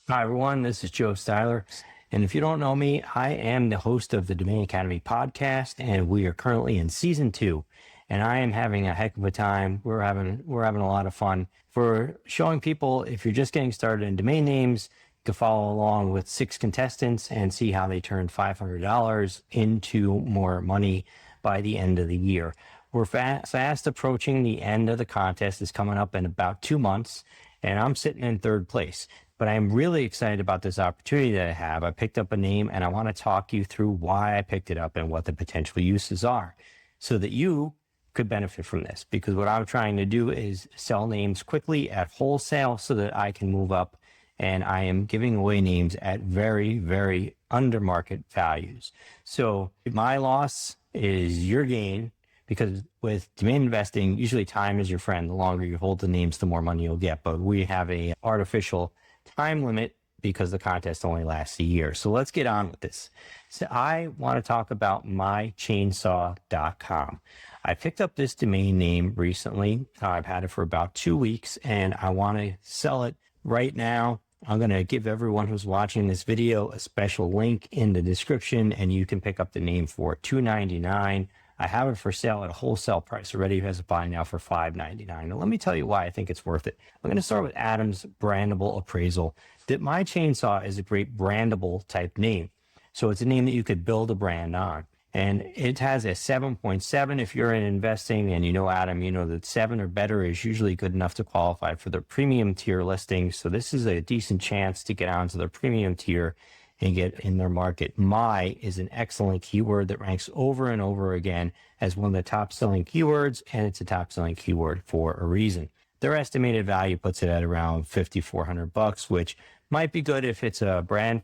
Hi, everyone. This is Joe Styler. And if you don't know me, I am the host of the Domain Academy podcast, and we are currently in season 2. And I am having a heck of a time. We're having a lot of fun. For showing people, if you're just getting started in domain names, you can follow along with 6 contestants and see how they turn $500 into more money by the end of the year. We're fast approaching the end of the contest. It's coming up in about 2 months, and I'm sitting in 3rd place. But I'm really excited about this opportunity that I have. I picked up a name, and I want to talk you through why I picked it up and what the potential uses are so that you could benefit from this. Because what I'm trying to do is sell names quickly at wholesale so that I can move up, and I am giving away names at very, very under market values. So my loss is your gain, because with domain investing, usually time is your friend. The longer you hold the names, the more money you'll get. But we have a artificial time limit because the contest only lasts a year. So let's get on with this. So I want to talk about mychainsaw.com. I picked up this domain name recently. I've had it for about 2 weeks, and I want to sell it right now. I'm going to give everyone who's watching this video a special link in the description, and you can pick up the name for $2.99. I have it for sale at a wholesale price already. Has a buy now for $5.99. Now, let me tell you why I think it's worth it. I'm going to start with Adam's brandable appraisal. That My Chainsaw is a great brandable type name. So it's a name that you could build a brand on. And it has a 7.7. If you're in investing and you know Adam, you know that 7 or better is usually good enough to qualify for the premium tier listing. So this is a decent chance to get onto the premium tier and get in their market. My is an excellent keyword that ranks over and over again as one of the top selling keywords, and it's a top selling keyword for a reason. Their estimated value puts it at around $5,400, which might be good if it's a brand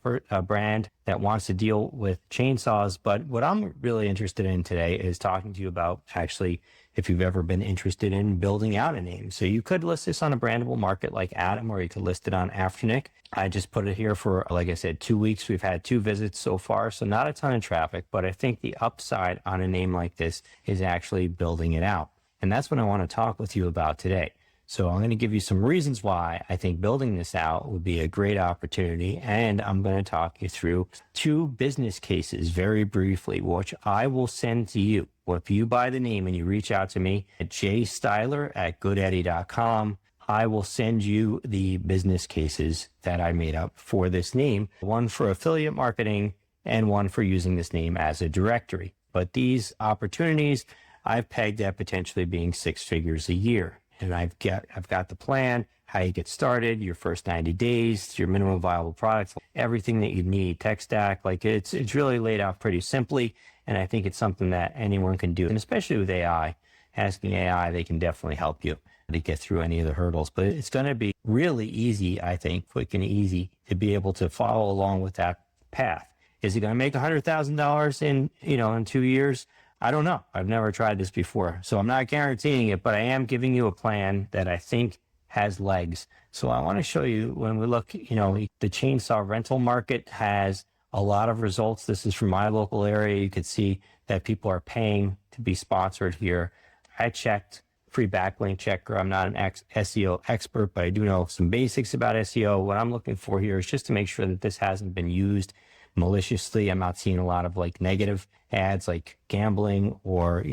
that wants to deal with chainsaws. But what I'm really interested in today is talking to you about actually if you've ever been interested in building out a name. So you could list this on a brandable market like Adam, or you could list it on Afternic. I just put it here for, like I said, 2 weeks. We've had 2 visits so far, so not a ton of traffic, but I think the upside on a name like this is actually building it out. And that's what I want to talk with you about today. So I'm going to give you some reasons why I think building this out would be a great opportunity. And I'm going to talk you through 2 business cases very briefly, which I will send to you. Well, if you buy the name and you reach out to me at jstyler@goodeddy.com, I will send you the business cases that I made up for this name, one for affiliate marketing and one for using this name as a directory. But these opportunities I've pegged at potentially being 6 figures a year. And I've got the plan, how you get started, your first 90 days, your minimum viable product, everything that you need, tech stack. Like it's really laid out pretty simply. And I think it's something that anyone can do. And especially with AI, asking AI, they can definitely help you to get through any of the hurdles. But it's going to be really easy, I think, quick and easy to be able to follow along with that path. Is it going to make $100,000 in 2 years? I don't know. I've never tried this before, so I'm not guaranteeing it, but I am giving you a plan that I think has legs. So I want to show you when we look, the chainsaw rental market has a lot of results. This is from my local area. You could see that people are paying to be sponsored here. I checked free backlink checker. I'm not an SEO expert, but I do know some basics about SEO. What I'm looking for here is just to make sure that this hasn't been used maliciously. I'm not seeing a lot of negative ads like gambling or,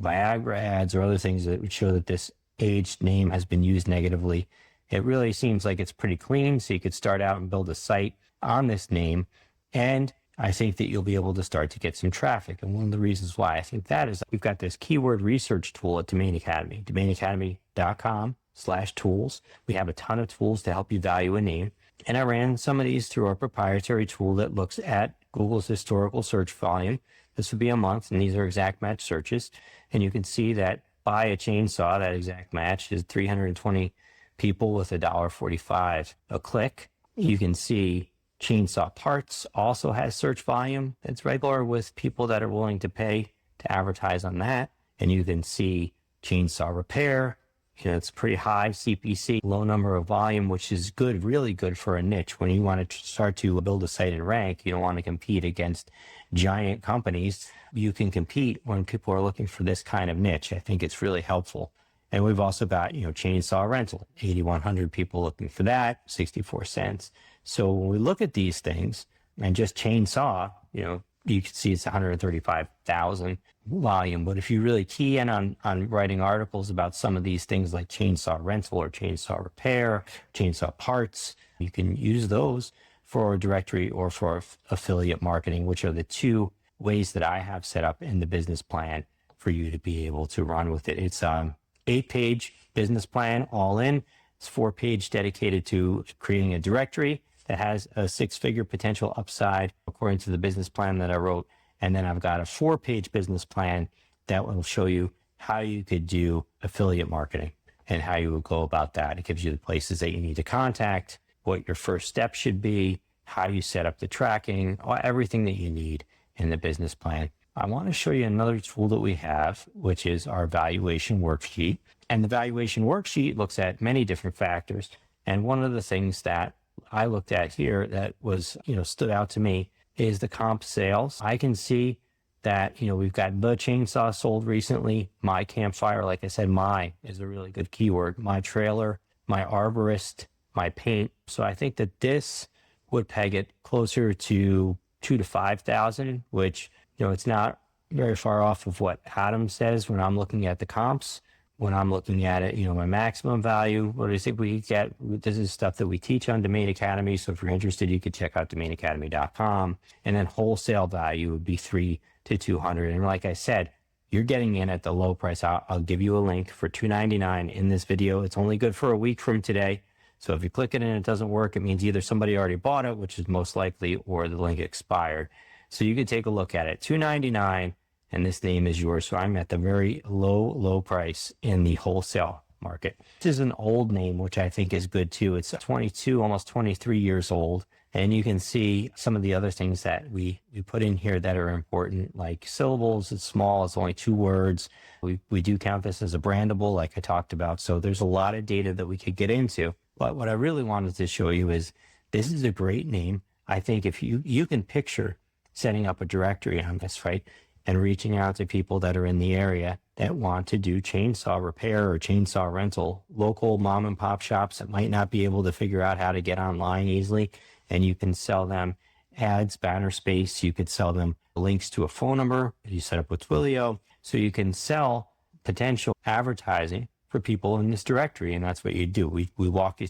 Viagra ads or other things that would show that this aged name has been used negatively. It really seems like it's pretty clean. So you could start out and build a site on this name. And I think that you'll be able to start to get some traffic. And one of the reasons why I think that is we've got this keyword research tool at Domain Academy, domainacademy.com/tools. We have a ton of tools to help you value a name. And I ran some of these through our proprietary tool that looks at Google's historical search volume. This would be a month, and these are exact match searches. And you can see that buy a chainsaw, that exact match is 320 people with $1.45 a click. You can see chainsaw parts also has search volume. It's regular with people that are willing to pay to advertise on that. And you can see chainsaw repair. It's pretty high CPC, low number of volume, which is good, really good for a niche. When you want to start to build a site and rank, you don't want to compete against giant companies. You can compete when people are looking for this kind of niche. I think it's really helpful. And we've also got, chainsaw rental, 8,100 people looking for that, 64 cents. So when we look at these things and just chainsaw, you can see it's 135,000 volume. But if you really key in on writing articles about some of these things like chainsaw rental or chainsaw repair, chainsaw parts, you can use those for a directory or for affiliate marketing, which are the two ways that I have set up in the business plan for you to be able to run with it. It's 8-page business plan all in. It's 4-page dedicated to creating a directory that has a 6-figure potential upside according to the business plan that I wrote. And then I've got a 4-page business plan that will show you how you could do affiliate marketing and how you would go about that. It gives you the places that you need to contact, what your first step should be, how you set up the tracking, everything that you need in the business plan. I want to show you another tool that we have, which is our valuation worksheet. And the valuation worksheet looks at many different factors. And one of the things that I looked at here that was, stood out to me is the comp sales. I can see that, we've got the chainsaw sold recently, my campfire, like I said, my is a really good keyword, my trailer, my arborist, my paint. So I think that this would peg it closer to 2,000 to 5,000, which, it's not very far off of what Adam says when I'm looking at the comps. When I'm looking at it, my maximum value, what do you think we get? This is stuff that we teach on Domain Academy. So if you're interested, you could check out domainacademy.com. And then wholesale value would be 300 to 200. And like I said, you're getting in at the low price. I'll give you a link for $299 in this video. It's only good for a week from today. So if you click it and it doesn't work, it means either somebody already bought it, which is most likely, or the link expired. So you can take a look at it. $299. And this name is yours. So I'm at the very low price in the wholesale market. This is an old name, which I think is good too. It's 22, almost 23 years old. And you can see some of the other things that we put in here that are important, like syllables. It's small. It's only 2 words. We do count this as a brandable, like I talked about. So there's a lot of data that we could get into. But what I really wanted to show you is this is a great name. I think if you can picture setting up a directory on this, right? And reaching out to people that are in the area that want to do chainsaw repair or chainsaw rental, local mom and pop shops that might not be able to figure out how to get online easily. And you can sell them ads, banner space. You could sell them links to a phone number you set up with Twilio. So you can sell potential advertising for people in this directory. And that's what you do. I walk you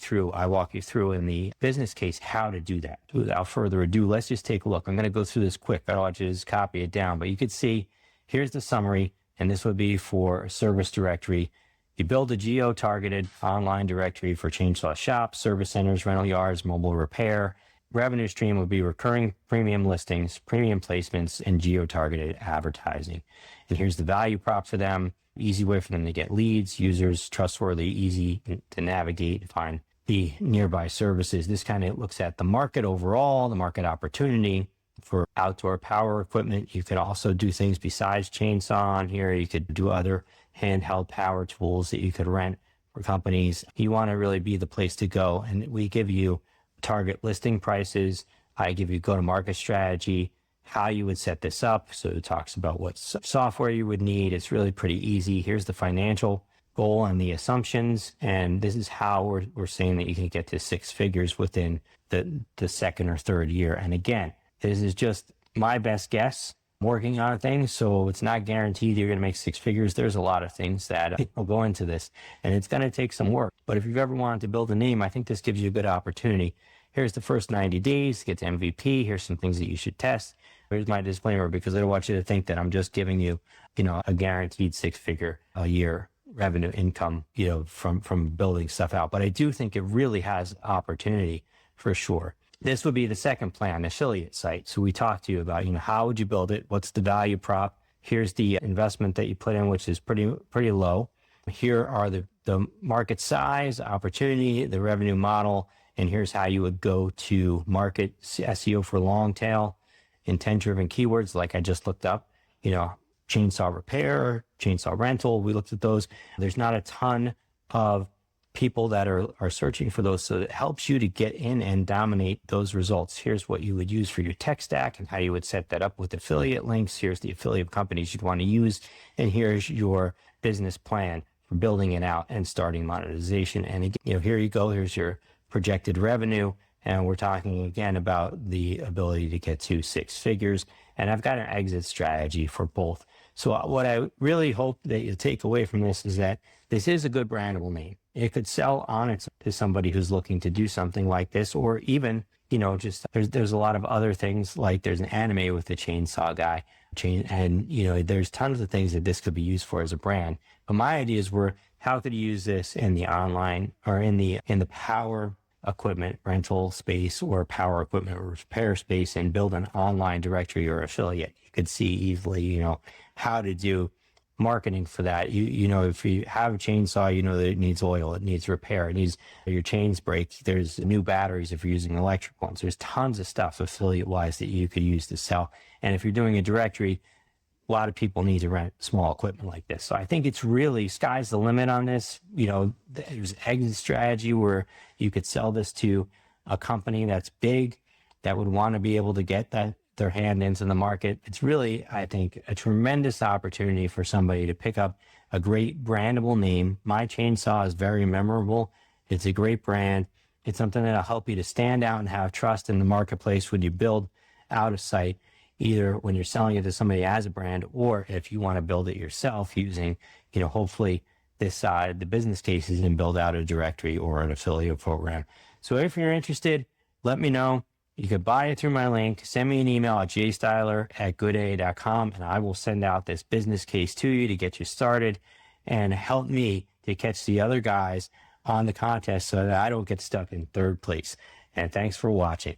through in the business case how to do that. Without further ado, let's just take a look. I'm going to go through this quick. I don't want you to just copy it down, but you could see here's the summary. And this would be for a service directory. You build a geo-targeted online directory for chainsaw shops, service centers, rental yards, mobile repair. Revenue stream would be recurring premium listings, premium placements, and geo-targeted advertising. And here's the value prop for them. Easy way for them to get leads, users, trustworthy, easy to navigate, find the nearby services. This kind of looks at the market overall, the market opportunity for outdoor power equipment. You could also do things besides chainsaw on here. You could do other handheld power tools that you could rent for companies. You want to really be the place to go. And we give you target listing prices. I give you go-to-market strategy, how you would set this up. So it talks about what software you would need. It's really pretty easy. Here's the financial goal and the assumptions. And this is how we're saying that you can get to 6 figures within the second or third year. And again, this is just my best guess. I'm working on things, so it's not guaranteed you're going to make 6 figures. There's a lot of things that will go into this, and it's going to take some work. But if you've ever wanted to build a name, I think this gives you a good opportunity. Here's the first 90 days to get to MVP. Here's some things that you should test. Here's my disclaimer, because I don't want you to think that I'm just giving you, a guaranteed 6-figure a year revenue income, from building stuff out. But I do think it really has opportunity for sure. This would be the second plan, affiliate site. So we talked to you about, how would you build it? What's the value prop? Here's the investment that you put in, which is pretty low. Here are the market size, opportunity, the revenue model, and here's how you would go to market SEO for long tail, intent-driven keywords like I just looked up, chainsaw repair, chainsaw rental. We looked at those. There's not a ton of people that are searching for those, so it helps you to get in and dominate those results. Here's what you would use for your tech stack and how you would set that up with affiliate links. Here's the affiliate companies you'd want to use, and here's your business plan for building it out and starting monetization. And again, here you go. Here's your projected revenue. And we're talking again about the ability to get to six figures. And I've got an exit strategy for both. So what I really hope that you take away from this is that this is a good brandable name. It could sell on its to somebody who's looking to do something like this, or even, just there's a lot of other things, like there's an anime with the chainsaw guy, and there's tons of things that this could be used for as a brand. But my ideas were, how could you use this in the online, or in the power equipment rental space, or power equipment repair space, and build an online directory or affiliate. You could see easily, how to do marketing for that. If you have a chainsaw, that it needs oil, it needs repair, it needs, your chains break, there's new batteries if you're using electric ones. There's tons of stuff affiliate wise that you could use to sell. And if you're doing a directory, a lot of people need to rent small equipment like this. So I think it's really, sky's the limit on this. There's an exit strategy where you could sell this to a company that's big, that would want to be able to get their hand into the market. It's really, I think, a tremendous opportunity for somebody to pick up a great brandable name. My Chainsaw is very memorable. It's a great brand. It's something that'll help you to stand out and have trust in the marketplace when you build out a site, either when you're selling it to somebody as a brand, or if you want to build it yourself using, hopefully this side, the business cases, and build out a directory or an affiliate program. So if you're interested, let me know. You could buy it through my link. Send me an email at jstyler@goodai.com, and I will send out this business case to you to get you started and help me to catch the other guys on the contest so that I don't get stuck in third place. And thanks for watching.